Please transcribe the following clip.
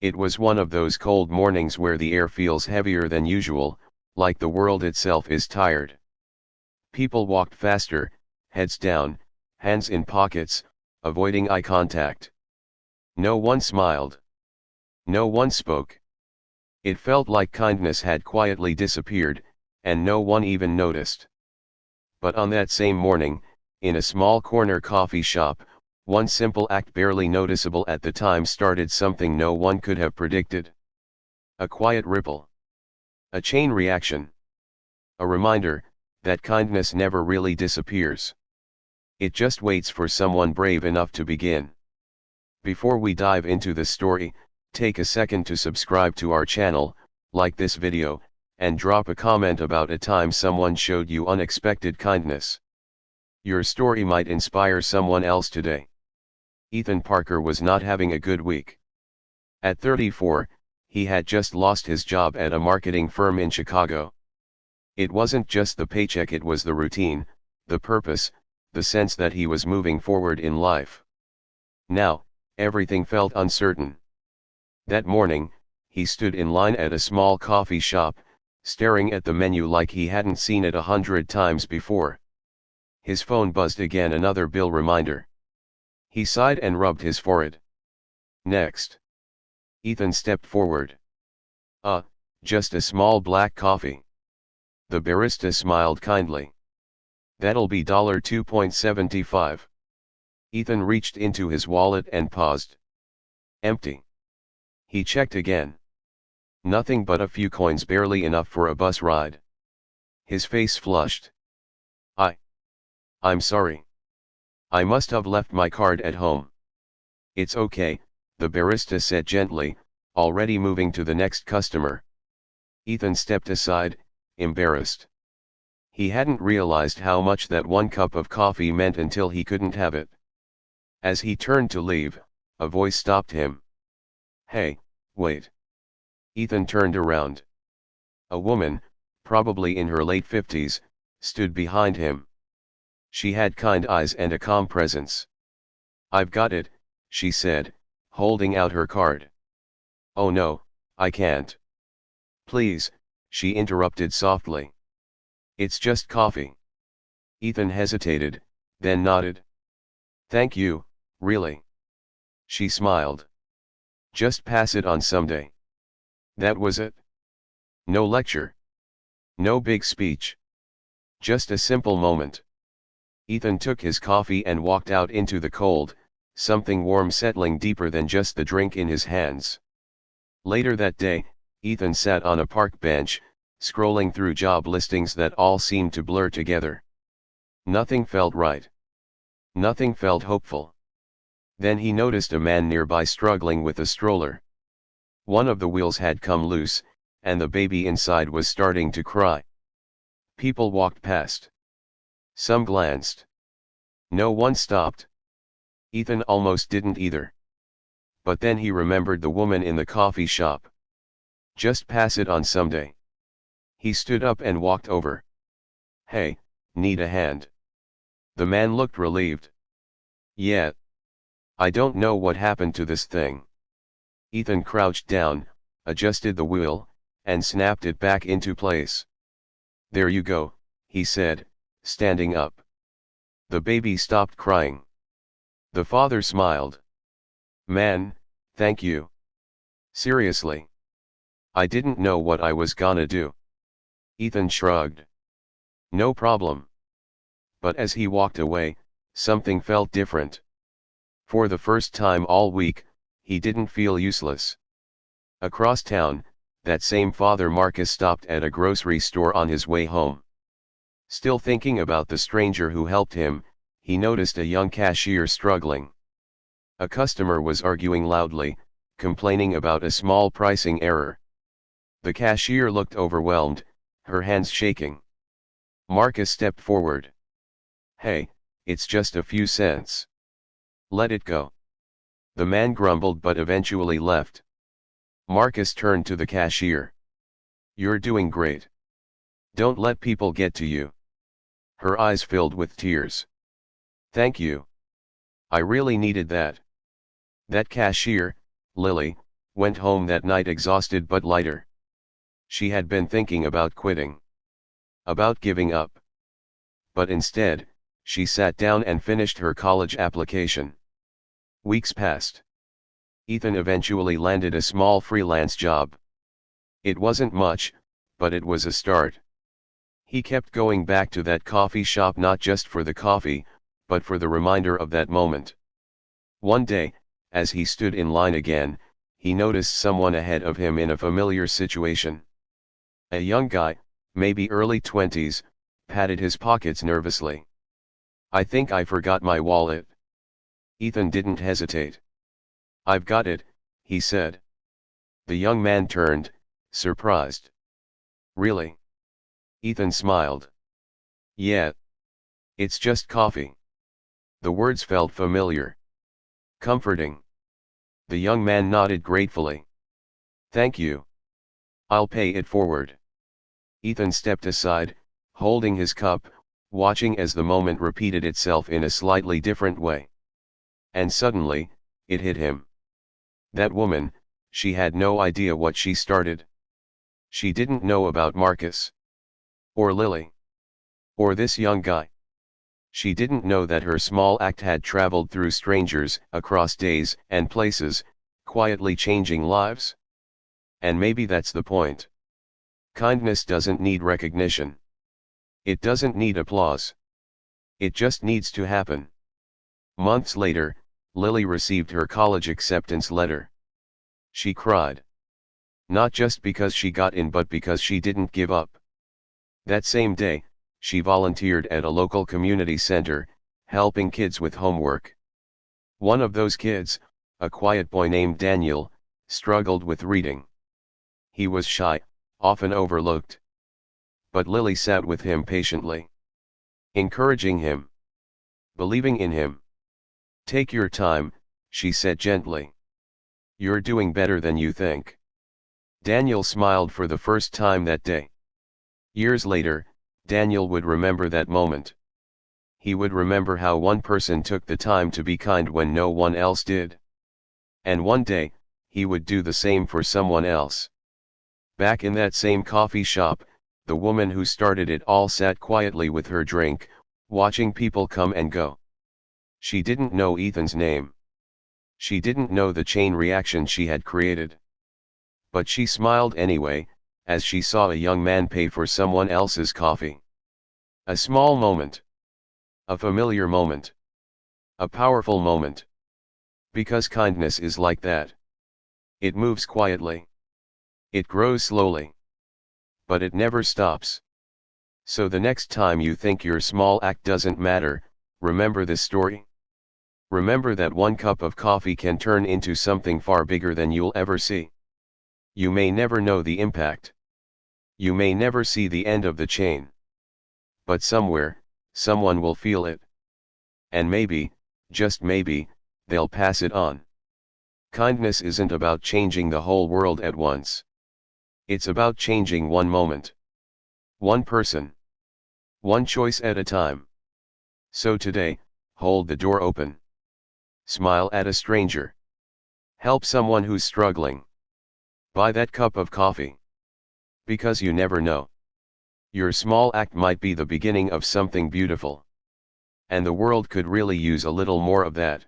It was one of those cold mornings where the air feels heavier than usual, like the world itself is tired. People walked faster, heads down, hands in pockets, avoiding eye contact. No one smiled. No one spoke. It felt like kindness had quietly disappeared, and no one even noticed. But on that same morning, in a small corner coffee shop, one simple act barely noticeable at the time started something no one could have predicted. A quiet ripple. A chain reaction. A reminder that kindness never really disappears. It just waits for someone brave enough to begin. Before we dive into the story, take a second to subscribe to our channel, like this video, and drop a comment about a time someone showed you unexpected kindness. Your story might inspire someone else today. Ethan Parker was not having a good week. At 34, he had just lost his job at a marketing firm in Chicago. It wasn't just the paycheck, it was the routine, the purpose, the sense that he was moving forward in life. Now, everything felt uncertain. That morning, he stood in line at a small coffee shop, staring at the menu like he hadn't seen it 100 times before. His phone buzzed again, another bill reminder. He sighed and rubbed his forehead. Next. Ethan stepped forward. Just a small black coffee. The barista smiled kindly. That'll be $2.75. Ethan reached into his wallet and paused. Empty. He checked again. Nothing but a few coins, barely enough for a bus ride. His face flushed. I'm sorry. I must have left my card at home. It's okay, the barista said gently, already moving to the next customer. Ethan stepped aside, embarrassed. He hadn't realized how much that one cup of coffee meant until he couldn't have it. As he turned to leave, a voice stopped him. Hey, wait. Ethan turned around. A woman, probably in her late 50s, stood behind him. She had kind eyes and a calm presence. I've got it, she said, holding out her card. Oh no, I can't. Please, she interrupted softly. It's just coffee. Ethan hesitated, then nodded. Thank you, really. She smiled. Just pass it on someday. That was it. No lecture. No big speech. Just a simple moment. Ethan took his coffee and walked out into the cold, something warm settling deeper than just the drink in his hands. Later that day, Ethan sat on a park bench, scrolling through job listings that all seemed to blur together. Nothing felt right. Nothing felt hopeful. Then he noticed a man nearby struggling with a stroller. One of the wheels had come loose, and the baby inside was starting to cry. People walked past. Some glanced. No one stopped. Ethan almost didn't either. But then he remembered the woman in the coffee shop. Just pass it on someday. He stood up and walked over. Hey, need a hand? The man looked relieved. Yeah. I don't know what happened to this thing. Ethan crouched down, adjusted the wheel, and snapped it back into place. There you go, he said, standing up. The baby stopped crying. The father smiled. Man, thank you. Seriously. I didn't know what I was gonna do. Ethan shrugged. No problem. But as he walked away, something felt different. For the first time all week, he didn't feel useless. Across town, that same father Marcus stopped at a grocery store on his way home. Still thinking about the stranger who helped him, he noticed a young cashier struggling. A customer was arguing loudly, complaining about a small pricing error. The cashier looked overwhelmed, her hands shaking. Marcus stepped forward. Hey, it's just a few cents. Let it go. The man grumbled but eventually left. Marcus turned to the cashier. You're doing great. Don't let people get to you. Her eyes filled with tears. Thank you. I really needed that. That cashier, Lily, went home that night exhausted but lighter. She had been thinking about quitting. About giving up. But instead, she sat down and finished her college application. Weeks passed. Ethan eventually landed a small freelance job. It wasn't much, but it was a start. He kept going back to that coffee shop not just for the coffee, but for the reminder of that moment. One day, as he stood in line again, he noticed someone ahead of him in a familiar situation. A young guy, maybe early 20s, patted his pockets nervously. "I think I forgot my wallet." Ethan didn't hesitate. "I've got it," he said. The young man turned, surprised. "Really?" Ethan smiled. "Yeah. It's just coffee." The words felt familiar. Comforting. The young man nodded gratefully. "Thank you. I'll pay it forward." Ethan stepped aside, holding his cup, watching as the moment repeated itself in a slightly different way. And suddenly, it hit him. That woman, she had no idea what she started. She didn't know about Marcus. Or Lily. Or this young guy. She didn't know that her small act had traveled through strangers, across days and places, quietly changing lives. And maybe that's the point. Kindness doesn't need recognition. It doesn't need applause. It just needs to happen. Months later, Lily received her college acceptance letter. She cried. Not just because she got in but because she didn't give up. That same day, she volunteered at a local community center, helping kids with homework. One of those kids, a quiet boy named Daniel, struggled with reading. He was shy, often overlooked. But Lily sat with him patiently. Encouraging him. Believing in him. "Take your time," she said gently. "You're doing better than you think." Daniel smiled for the first time that day. Years later, Daniel would remember that moment. He would remember how one person took the time to be kind when no one else did. And one day, he would do the same for someone else. Back in that same coffee shop, the woman who started it all sat quietly with her drink, watching people come and go. She didn't know Ethan's name. She didn't know the chain reaction she had created. But she smiled anyway, as she saw a young man pay for someone else's coffee. A small moment. A familiar moment. A powerful moment. Because kindness is like that. It moves quietly. It grows slowly. But it never stops. So the next time you think your small act doesn't matter, remember this story. Remember that one cup of coffee can turn into something far bigger than you'll ever see. You may never know the impact. You may never see the end of the chain. But somewhere, someone will feel it. And maybe, just maybe, they'll pass it on. Kindness isn't about changing the whole world at once. It's about changing one moment. One person. One choice at a time. So today, hold the door open. Smile at a stranger. Help someone who's struggling. Buy that cup of coffee. Because you never know. Your small act might be the beginning of something beautiful. And the world could really use a little more of that.